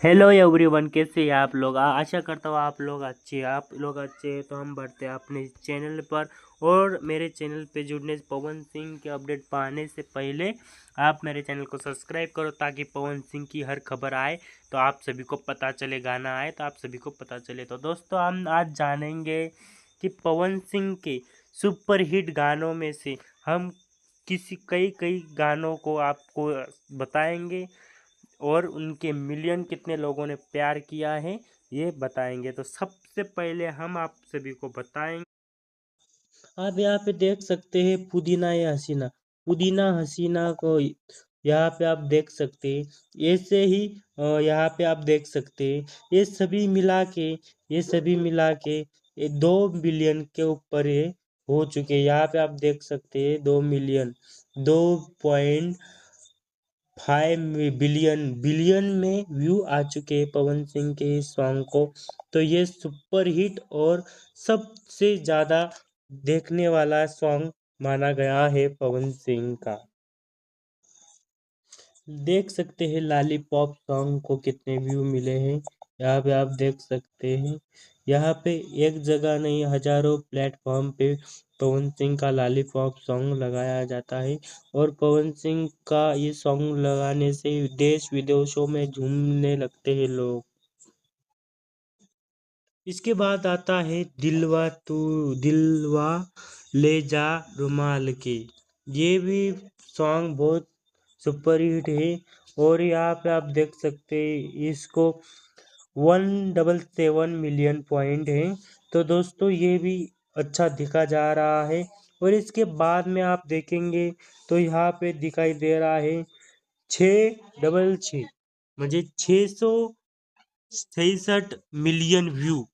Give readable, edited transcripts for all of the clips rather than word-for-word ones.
Hello everyone, कैसे हैं आप लोग। आशा करता हूँ आप लोग अच्छे हैं। तो हम बढ़ते हैं अपने चैनल पर। और मेरे चैनल पे जुड़ने से पवन सिंह के अपडेट पाने से पहले आप मेरे चैनल को सब्सक्राइब करो, ताकि पवन सिंह की हर खबर आए तो आप सभी को पता चले, गाना आए तो आप सभी को पता चले। तो दोस्तों, हम आज जानेंगे कि पवन सिंह के सुपर हिट गानों में से हम कई कई गानों को आपको बताएंगे, और उनके मिलियन कितने लोगों ने प्यार किया है ये बताएंगे। तो सबसे पहले हम आप सभी को बताएंगे, आप यहाँ पे देख सकते हैं पुदीना या हसीना। पुदीना हसीना को यहाँ पे आप देख सकते हैं। ऐसे ही यहाँ पे आप देख सकते हैं, ये सभी मिला के 2 बिलियन के ऊपर ये हो चुके हैं। यहाँ पे आप देख सकते हैं 2 मिलियन, 2.5 बिलियन में व्यू आ चुके हैं पवन सिंह के इस सॉन्ग को। तो ये सुपर हिट और सबसे ज़्यादा देखने वाला सॉन्ग माना गया है पवन सिंह का। देख सकते हैं लॉलीपॉप सॉन्ग को कितने व्यू मिले हैं, यहाँ पे आप देख सकते हैं। यहाँ पे एक जगह नहीं, हजारों प्लेटफॉर्म पे पवन सिंह का लॉलीपॉप सॉन्ग लगाया जाता है। और पवन सिंह का ये सॉन्ग लगाने से देश विदेशों में झूमने लगते हैं लोग। इसके बाद आता है दिलवा ले जा रुमाल के। ये भी सॉन्ग बहुत सुपर हिट है। और यहाँ पे आप देख सकते हैं इसको 177 मिलियन पॉइंट है। तो दोस्तों, ये भी अच्छा दिखा जा रहा है। और इसके बाद में आप देखेंगे तो यहाँ पे दिखाई दे रहा है 666, मुझे 666 मिलियन व्यू।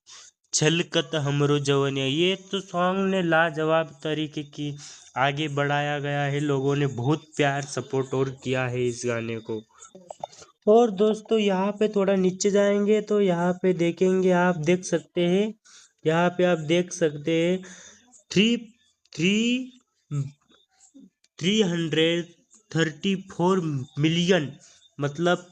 छलकत हमरो जवनिया, ये तो सॉन्ग ने लाजवाब तरीके की आगे बढ़ाया गया है। लोगों ने बहुत प्यार सपोर्ट और किया है इस गाने को। और दोस्तों, यहाँ पे थोड़ा नीचे जाएंगे तो यहाँ पे देखेंगे, आप देख सकते हैं, यहाँ पे आप देख सकते हैं थ्री थ्री 334 मिलियन, मतलब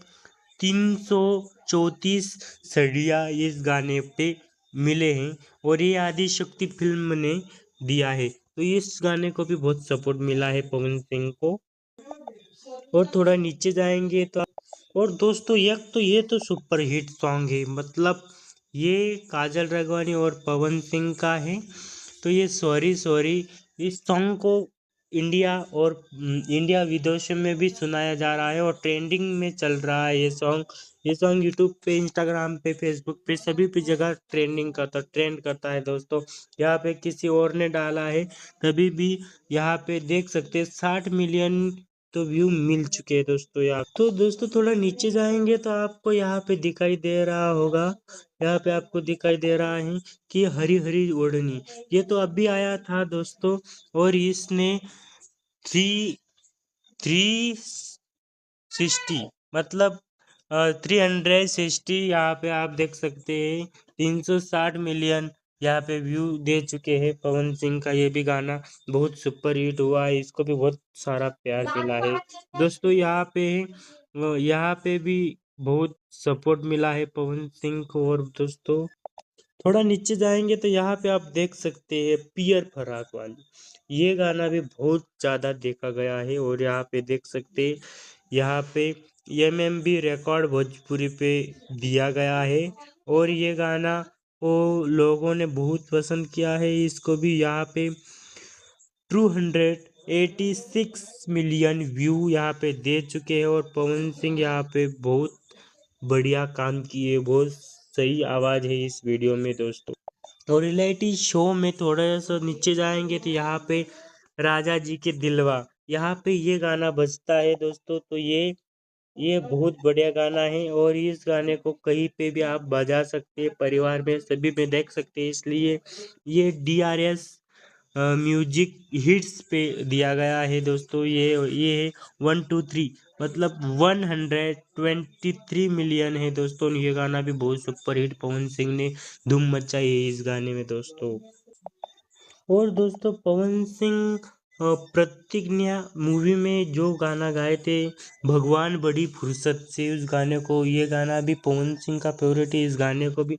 334 सड़िया इस गाने पे मिले हैं। और ये आदि शक्ति फिल्म ने दिया है, तो इस गाने को भी बहुत सपोर्ट मिला है पवन सिंह को। और थोड़ा नीचे जाएंगे तो और दोस्तों, एक तो ये तो सुपर हिट सॉन्ग है, मतलब ये काजल राघवानी और पवन सिंह का है। तो ये सॉरी सॉरी, इस सॉन्ग को इंडिया विदेशों में भी सुनाया जा रहा है, और ट्रेंडिंग में चल रहा है ये सॉन्ग यूट्यूब पे, इंस्टाग्राम पे, फेसबुक पे, सभी पे जगह ट्रेंड करता है दोस्तों। यहाँ पे किसी और ने डाला है तभी भी यहाँ पे देख सकते हैं 60 मिलियन तो व्यू मिल चुके हैं दोस्तों। यहाँ तो दोस्तों, थोड़ा नीचे जाएंगे तो आपको यहाँ पे दिखाई दे रहा होगा, यहाँ पे आपको दिखाई दे रहा है कि हरी हरी ओढ़नी, ये तो अभी आया था दोस्तों। और इसने थ्री थ्री 60, मतलब 360, यहाँ पे आप देख सकते हैं 360 मिलियन यहाँ पे व्यू दे चुके हैं पवन सिंह का। ये भी गाना बहुत सुपर हिट हुआ है, इसको भी बहुत सारा प्यार मिला है दोस्तों। यहाँ पे भी बहुत सपोर्ट मिला है पवन सिंह को। और दोस्तों, थोड़ा नीचे जाएंगे तो यहाँ पे आप देख सकते हैं पियर फराक वाली, ये गाना भी बहुत ज़्यादा देखा गया है। और यहाँ पे देख सकते हैं, यहाँ पे एमएमबी रिकॉर्ड भोजपुरी पे दिया गया है। और ये गाना को लोगों ने बहुत पसंद किया है, इसको भी यहाँ पे 286 मिलियन व्यू यहाँ पे दे चुके हैं। और पवन सिंह यहाँ पे बहुत बढ़िया काम किए, बहुत सही आवाज़ है इस वीडियो में दोस्तों। और रियलिटी शो में थोड़ा सा नीचे जाएंगे तो यहाँ पे राजा जी के दिलवा, यहाँ पे ये गाना बजता है दोस्तों। तो ये बहुत बढ़िया गाना है, और इस गाने को कहीं पे भी आप बजा सकते हैं, परिवार में सभी में देख सकते हैं। इसलिए ये DRS म्यूजिक हिट्स पे दिया गया है दोस्तों। ये है 123, मतलब 123 मिलियन है दोस्तों। ये गाना भी बहुत सुपर हिट, पवन सिंह ने धूम मचाई है इस गाने में दोस्तों। और दोस्तों, पवन सिंह प्रतिज्ञा मूवी में जो गाना गाए थे भगवान बड़ी फुर्सत से, उस गाने को, ये गाना भी पवन सिंह का फेवरेट है। इस गाने को भी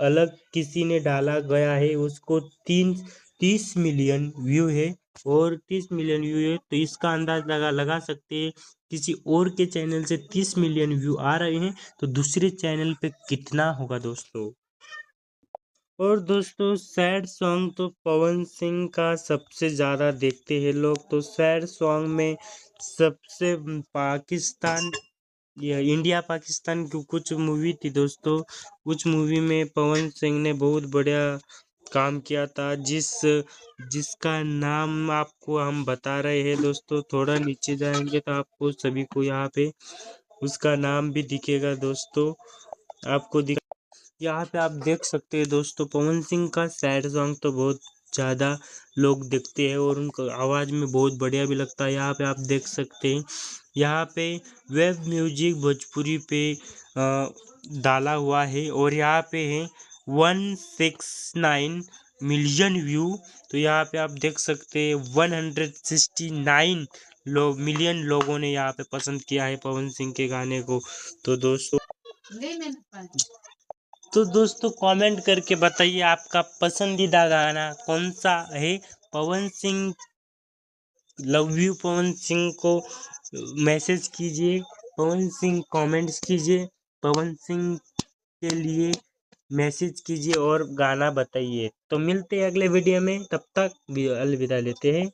अलग किसी ने डाला गया है, उसको 30 मिलियन व्यू है। और 30 मिलियन व्यू है तो इसका अंदाज लगा सकते हैं किसी और के चैनल से 30 मिलियन व्यू आ रहे हैं तो दूसरे चैनल पे कितना होगा दोस्तों। और दोस्तों सैड सॉन्ग तो पवन सिंह का सबसे ज़्यादा देखते हैं लोग। तो सैड सॉन्ग में सबसे पाकिस्तान या इंडिया पाकिस्तान की कुछ मूवी थी दोस्तों, कुछ मूवी में पवन सिंह ने बहुत बढ़िया काम किया था, जिसका नाम आपको हम बता रहे हैं दोस्तों। थोड़ा नीचे जाएंगे तो आपको सभी को यहाँ पे उसका नाम भी दिखेगा दोस्तों, आपको यहाँ पे आप देख सकते हैं दोस्तों। पवन सिंह का सैड सॉन्ग तो बहुत ज़्यादा लोग देखते हैं और उनका आवाज़ में बहुत बढ़िया भी लगता है। यहाँ पे आप देख सकते हैं, यहाँ पे वेब म्यूजिक भोजपुरी पे डाला हुआ है और यहाँ पे है 169 मिलियन व्यू। तो यहाँ पे आप देख सकते हैं 169 मिलियन लोगों ने यहाँ पे पसंद किया है पवन सिंह के गाने को। तो दोस्तों कमेंट करके बताइए आपका पसंदीदा गाना कौन सा है। पवन सिंह, लव यू पवन सिंह को मैसेज कीजिए, पवन सिंह कमेंट्स कीजिए, पवन सिंह के लिए मैसेज कीजिए और गाना बताइए। तो मिलते हैं अगले वीडियो में, तब तक अलविदा लेते हैं।